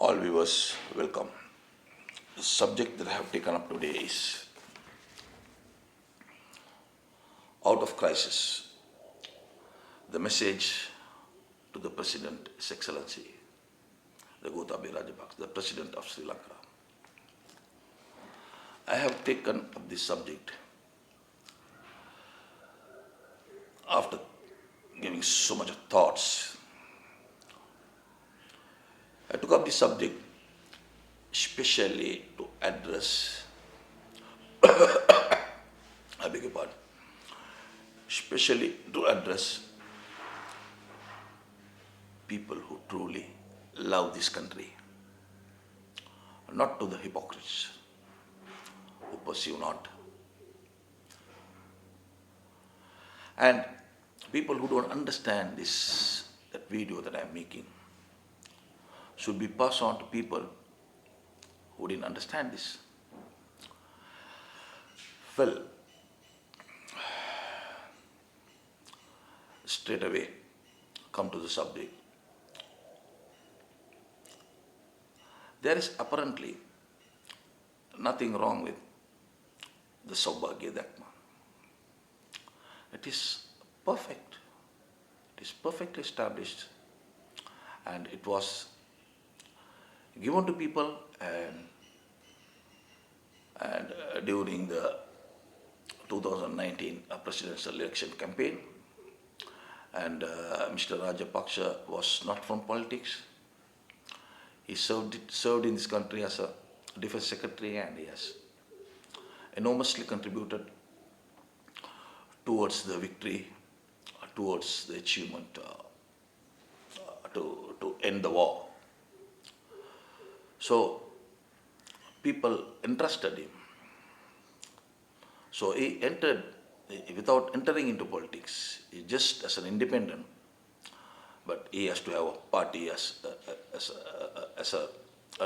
All viewers, welcome. The subject that I have taken up today is out of crisis. The message to the President, His Excellency, the Gothabe Rajapaksa, the President of Sri Lanka. I have taken up this subject after giving so much of thoughts. I took up this subject especially to address, I beg your pardon, especially to address people who truly love this country, not to the hypocrites who pursue not. And people who don't understand that video that I'm making should be passed on to people who didn't understand this. Well, straight away come to the subject. There is apparently nothing wrong with the Saubhagya Dakma. It is perfect. It is perfectly established, and it was given to people and during the 2019 presidential election campaign. And Mr. Rajapaksa was not from politics. He served in this country as a defense secretary, and he has enormously contributed towards the victory, towards the achievement to end the war. So people entrusted him. So he entered, without entering into politics, he just as an independent, but he has to have a party as a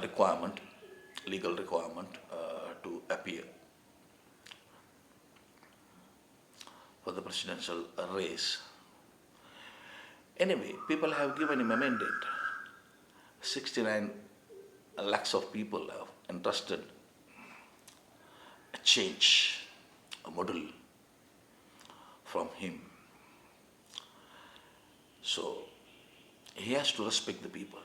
requirement, legal requirement to appear for the presidential race. Anyway, people have given him a mandate. 69 lakhs of people have entrusted a change, a model from him. So he has to respect the people.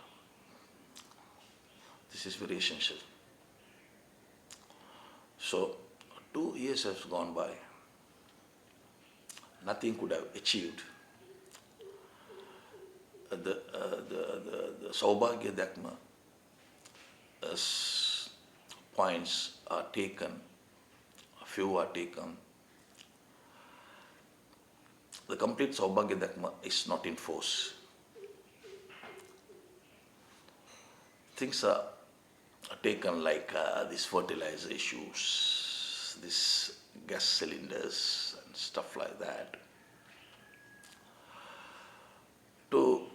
This is very essential. So 2 years has gone by. Nothing could have achieved. The Saubhagya Dakma points are taken, a few are taken. The complete Saubhagya Dakma is not in force. Things are taken like these fertilizer issues, these gas cylinders and stuff like that, to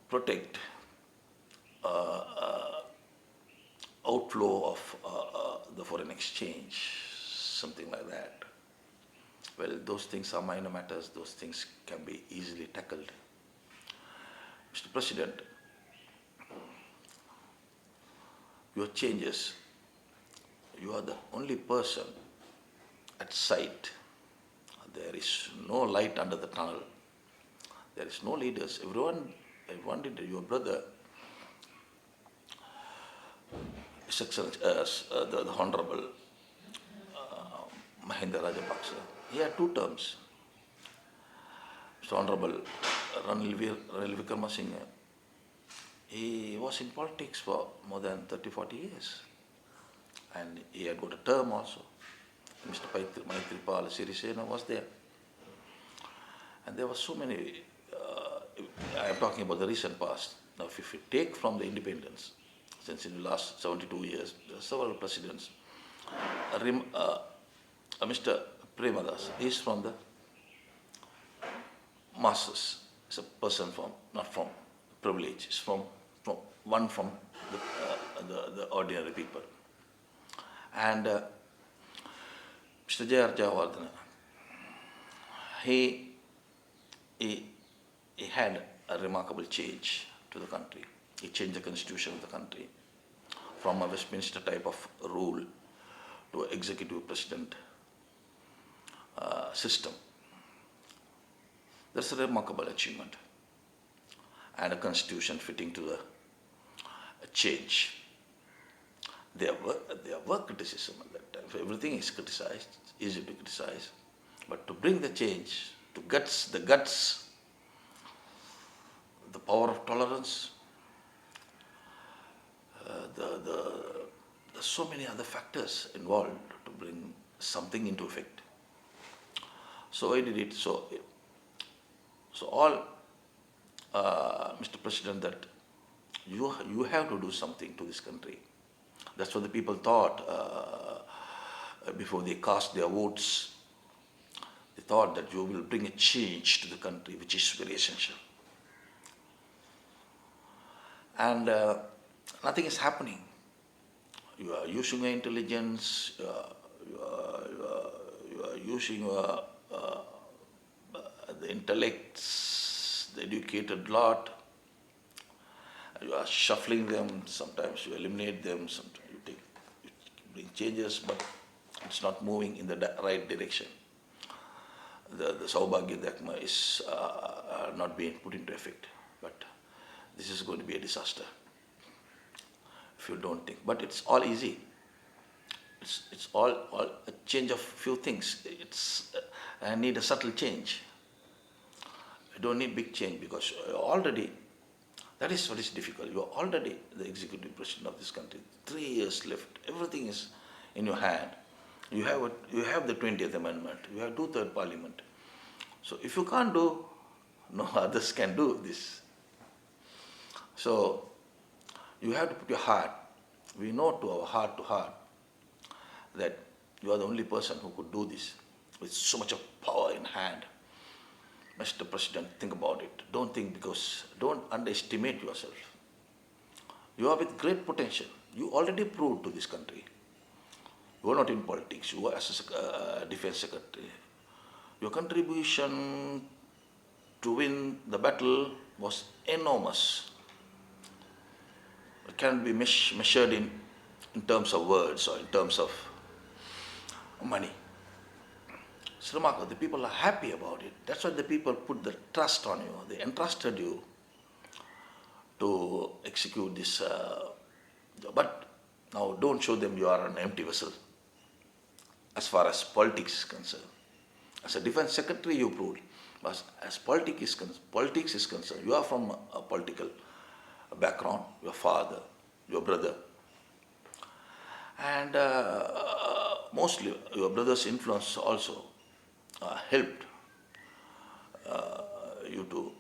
protect outflow of the foreign exchange, something like that. Well, those things are minor matters. Those things can be easily tackled. Mr. President, your changes, you are the only person at sight. There is no light under the tunnel. There is no leaders. Everyone did. Your brother, His Excellency, the Honorable Mahinda Rajapaksa, he had 2 terms. Mr. Honorable Ranil Wickremesinghe, he was in politics for more than 30-40 years, and he had got a term also. Mr. Maithripala Sirisena was there, and there were so many. I am talking about the recent past. Now, if you take from the independence, since in the last 72 years, there are several presidents. Mr. Premadas is from the masses. It's a person not from privilege. It's from the ordinary people. And Mr. J.R. Jayawardena, he had a remarkable change to the country. He changed the constitution of the country from a Westminster type of rule to an executive president system. That's a remarkable achievement and a constitution fitting to the change. There were criticism at that time. Everything is criticized, it's easy to criticize. But to bring the change, to the guts, the power of tolerance, there's so many other factors involved to bring something into effect. So I did it. So all, Mr. President, that you have to do something to this country. That's what the people thought before they cast their votes. They thought that you will bring a change to the country, which is very essential. And nothing is happening. You are using your intelligence, you are using your, the intellects, the educated lot. You are shuffling them, sometimes you eliminate them, sometimes you bring changes, but it's not moving in the right direction. The Saubhagya Dakma is not being put into effect, but this is going to be a disaster if you don't think. But it's all easy. It's all a change of few things. I need a subtle change. I don't need big change because already, that is what is difficult. You are already the executive president of this country. 3 years left. Everything is in your hand. You have the 20th Amendment. You have 2/3 Parliament. So if you can't do, no others can do this. So you have to put your heart. We know to our heart to heart that you are the only person who could do this with so much of power in hand. Mr. President, think about it. Don't underestimate yourself. You are with great potential. You already proved to this country. You are not in politics. You are as a defense secretary. Your contribution to win the battle was enormous. It can't be measured in terms of words or in terms of money. It's remarkable. The people are happy about it. That's why the people put the trust on you. They entrusted you to execute this job. But now don't show them you are an empty vessel as far as politics is concerned. As a defense secretary, you proved. But as politics is concerned, you are from a political background, your father, your brother. And mostly your brother's influence also helped you to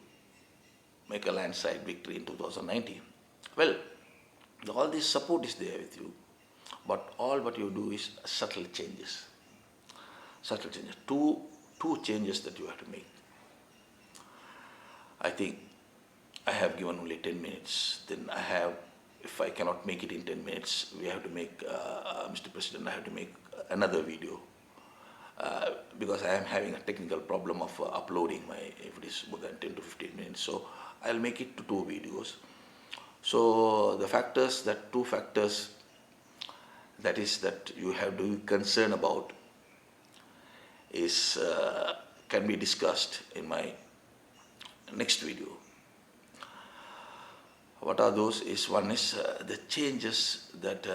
make a landslide victory in 2019. Well, all this support is there with you, but all what you do is subtle changes. Subtle changes. Two changes that you have to make. I think I have given only 10 minutes. Then if I cannot make it in 10 minutes, we have to make, Mr. President, I have to make another video. Because I am having a technical problem of uploading if it is more than 10 to 15 minutes. So I'll make it to 2 videos. So the two factors that you have to be concerned about can be discussed in my next video. What are those? One is the changes that,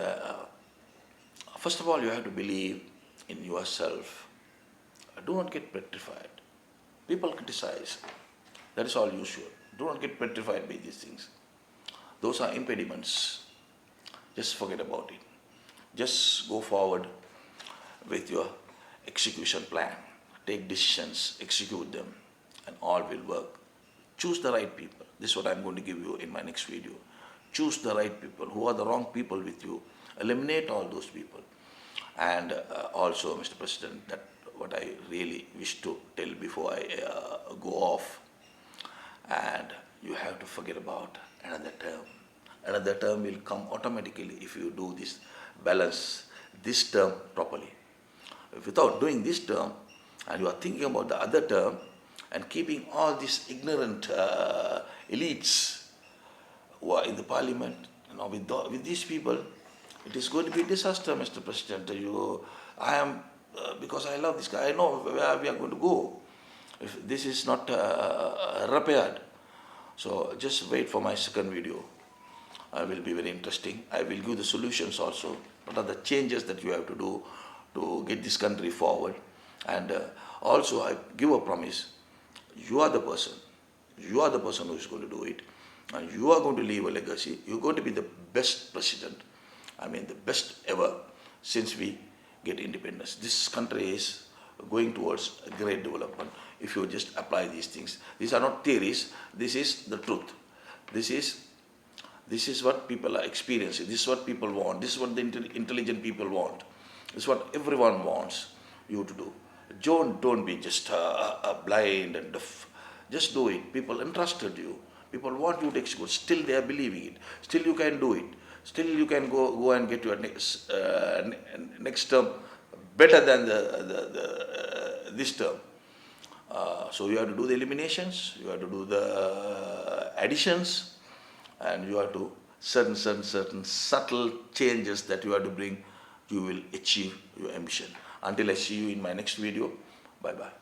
first of all, you have to believe in yourself. Do not get petrified. People criticize. That is all usual. Do not get petrified by these things. Those are impediments. Just forget about it. Just go forward with your execution plan. Take decisions, execute them, and all will work. Choose the right people. This is what I'm going to give you in my next video. Choose the right people. Who are the wrong people with you? Eliminate all those people. And also, Mr. President, that what I really wish to tell before I go off, and you have to forget about another term. Another term will come automatically if you do this, balance this term properly. Without doing this term, and you are thinking about the other term, and keeping all these ignorant elites who are in the parliament, with these people, it is going to be a disaster, Mr. President. I am, because I love this guy, I know where we are going to go if this is not repaired. So just wait for my second video. Will be very interesting. I will give the solutions also. What are the changes that you have to do to get this country forward? And also I give a promise. You are the person. You are the person who is going to do it. And you are going to leave a legacy. You're going to be the best president. I mean the best ever since we get independence. This country is going towards a great development if you just apply these things. These are not theories. This is the truth. This is what people are experiencing. This is what people want. This is what the intelligent people want. This is what everyone wants you to do. Don't be just blind and deaf. Just do it. People entrusted you. People want you to execute. Still they are believing it. Still you can do it. Still you can go and get your next term better than this term. So you have to do the eliminations. You have to do the additions. And you have to certain subtle changes that you have to bring, you will achieve your ambition. Until I see you in my next video, bye bye.